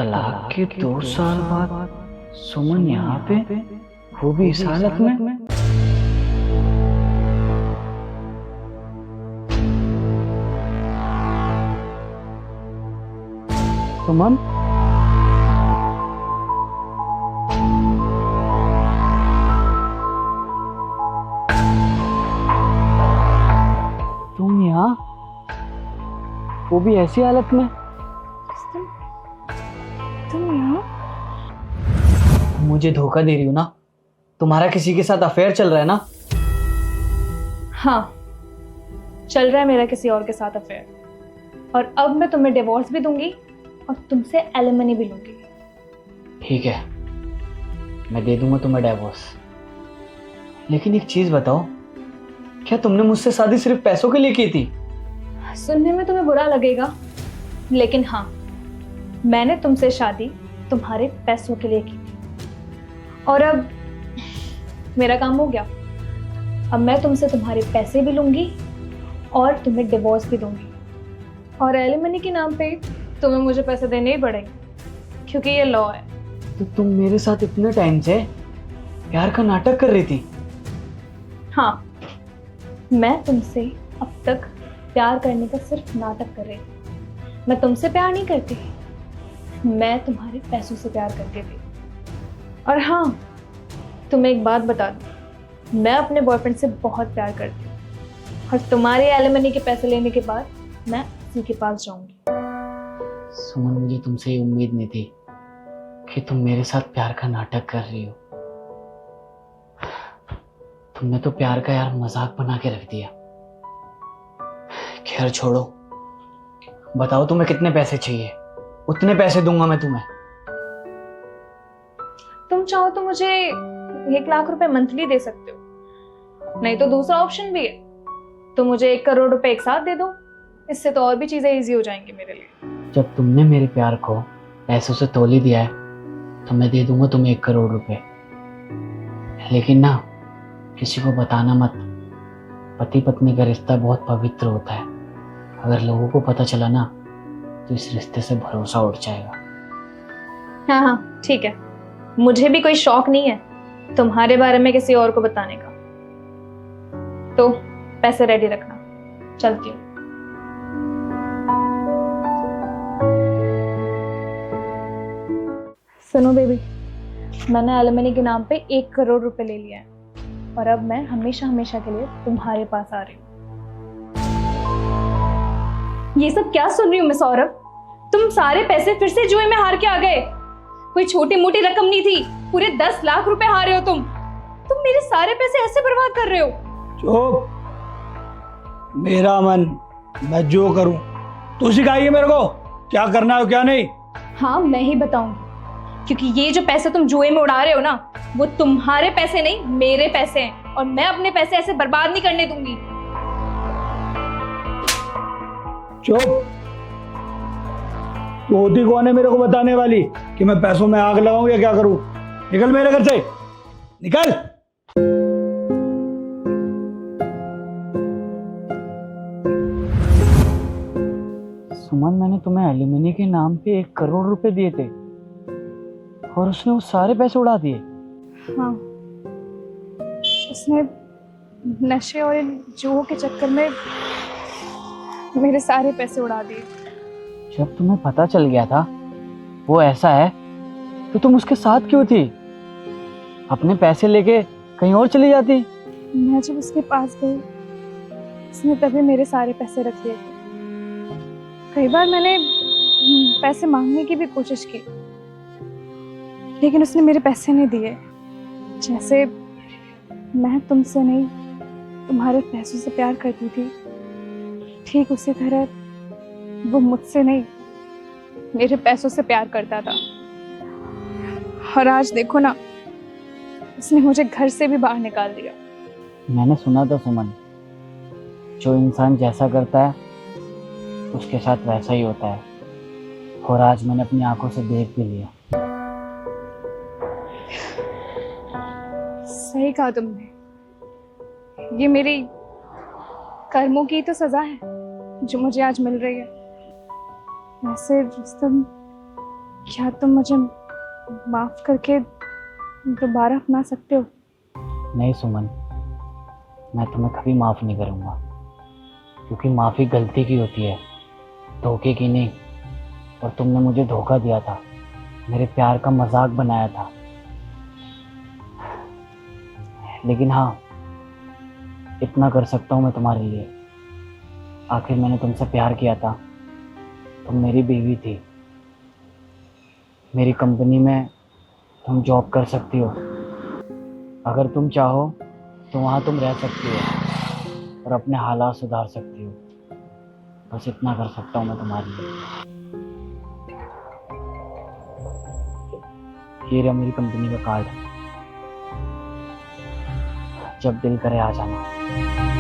तलाक के 2 साल बाद सुमन यहाँ पे, वो भी इस हालत में। सुमन, तुम यहाँ, वो भी ऐसी हालत में। तुम यहाँ? मुझे धोखा दे रही हो ना? तुम्हारा किसी के साथ अफेयर चल रहा है ना? हाँ, चल रहा है मेरा किसी और के साथ अफेयर। और अब मैं तुम्हें डिवोर्स भी दूंगी और तुमसे एलिमनी भी लूंगी। ठीक है, मैं दे दूंगा तुम्हें डिवोर्स। लेकिन एक चीज बताओ, क्या तुमने मुझसे शादी सिर्फ पैसों के लिए की थी? सुनने में तुम्हें बुरा लगेगा, लेकिन हाँ, मैंने तुमसे शादी तुम्हारे पैसों के लिए की थी। और अब मेरा काम हो गया। अब मैं तुमसे तुम्हारे पैसे भी लूंगी और तुम्हें डिवोर्स भी दूंगी। और एलिमनी के नाम पे तुम्हें मुझे पैसे देने ही पड़ेंगे, क्योंकि ये लॉ है। तो तुम मेरे साथ इतने टाइम से प्यार का नाटक कर रही थी? हाँ, मैं तुमसे अब तक प्यार करने का सिर्फ नाटक कर रही थी। मैं तुमसे प्यार नहीं करती, मैं तुम्हारे पैसों से प्यार करती थी। और हाँ, तुम्हें एक बात बता दूं, मैं अपने बॉयफ्रेंड से बहुत प्यार करती हूँ और तुम्हारे एलिमनी के पैसे लेने के बाद मैं उसी के पास जाऊंगी। सुमन, मुझे तुमसे ये उम्मीद नहीं थी कि तुम मेरे साथ प्यार का नाटक कर रही हो। तुमने तो प्यार का यार मजाक बना के रख दिया। खैर छोड़ो, बताओ तुम्हें कितने पैसे चाहिए, उतने पैसे दूंगा मैं तुम्हें। तुम चाहो तो मुझे 1 लाख रुपए मंथली दे सकते हो, नहीं तो दूसरा ऑप्शन भी है, तो मुझे 1 करोड़ रुपए एक साथ दे दो। इससे तो और भी चीजें इजी हो जाएंगी मेरे लिए। जब तुमने मेरे प्यार को पैसों से तोल ही दिया है, तो मैं दे दूंगा तुम्हें 1 करोड़ रुपए। लेकिन ना, किसी को बताना मत। पति पत्नी का रिश्ता बहुत पवित्र होता है। अगर लोगों को पता चला ना, तो इस रिश्ते से भरोसा उठ जाएगा। हाँ हाँ, ठीक है। मुझे भी कोई शौक नहीं है तुम्हारे बारे में किसी और को बताने का। तो पैसे रेडी रखना, चलती हूँ। सुनो बेबी, मैंने एलिमनी के नाम पे 1 करोड़ रुपए ले लिया है और अब मैं हमेशा हमेशा के लिए तुम्हारे पास आ रही हूँ। ये सब क्या सुन रही हूँ मैं सौरभ? तुम सारे पैसे फिर से जुए में हार के आ गए। कोई छोटी मोटी रकम नहीं थी, पूरे 10 लाख रुपए हारे हो तुम। तुम मेरे सारे पैसे ऐसे बर्बाद कर रहे हो। चुप, मेरा मन, मैं जो करूं तू सिखाइए मेरे को क्या करना है क्या नहीं। हाँ, मैं ही बताऊंगी, क्योंकि ये जो पैसे तुम जुए में उड़ा रहे हो ना, वो तुम्हारे पैसे नहीं, मेरे पैसे हैं। और मैं अपने पैसे ऐसे बर्बाद नहीं करने दूंगी। चुप, तू होती कौन है मेरे को बताने वाली कि मैं पैसों में आग लगाऊं या क्या करूं? निकल मेरे घर से, निकल। सुमन, मैंने तुम्हें एलिमनी के नाम पे 1 करोड़ रुपए दिए थे और उसने वो सारे पैसे उड़ा दिए। हाँ, उसने नशे और इन जुओं के चक्कर में मेरे सारे पैसे उड़ा दिए। जब तुम्हें पता चल गया था वो ऐसा है, तो तुम उसके साथ क्यों थी? अपने पैसे लेके कहीं और चली जाती। मैं जब उसके पास गई, उसने तभी मेरे सारे पैसे रख लिए थे। कई बार मैंने पैसे मांगने की भी कोशिश की, लेकिन उसने मेरे पैसे नहीं दिए। जैसे मैं तुमसे नहीं, तुम्हारे पैसों से प्यार करती थी, ठीक उसी तरह वो मुझसे नहीं, मेरे पैसों से प्यार करता था। और आज देखो ना, उसने मुझे घर से भी बाहर निकाल दिया। मैंने सुना था सुमन, जो इंसान जैसा करता है उसके साथ वैसा ही होता है, और आज मैंने अपनी आंखों से देख भी लिया। सही कहा तुमने, ये मेरी कर्मों की तो सजा है जो मुझे आज मिल रही है। वैसे रुस्तम, क्या तुम मुझे माफ करके दोबारा अपना सकते हो? नहीं सुमन, मैं तुम्हें कभी माफ़ नहीं करूँगा, क्योंकि माफ़ी गलती की होती है, धोखे की नहीं। और तुमने मुझे धोखा दिया था, मेरे प्यार का मजाक बनाया था। लेकिन हाँ, इतना कर सकता हूँ मैं तुम्हारे लिए। आखिर मैंने तुमसे प्यार किया था, तुम मेरी बीवी थी। मेरी कंपनी में तुम जॉब कर सकती हो, अगर तुम चाहो तो वहाँ तुम रह सकती हो और अपने हालात सुधार सकती हो। बस इतना कर सकता हूँ मैं तुम्हारे लिए। ये रहा मेरी कंपनी का कार्ड, जब दिल करे आ जाना।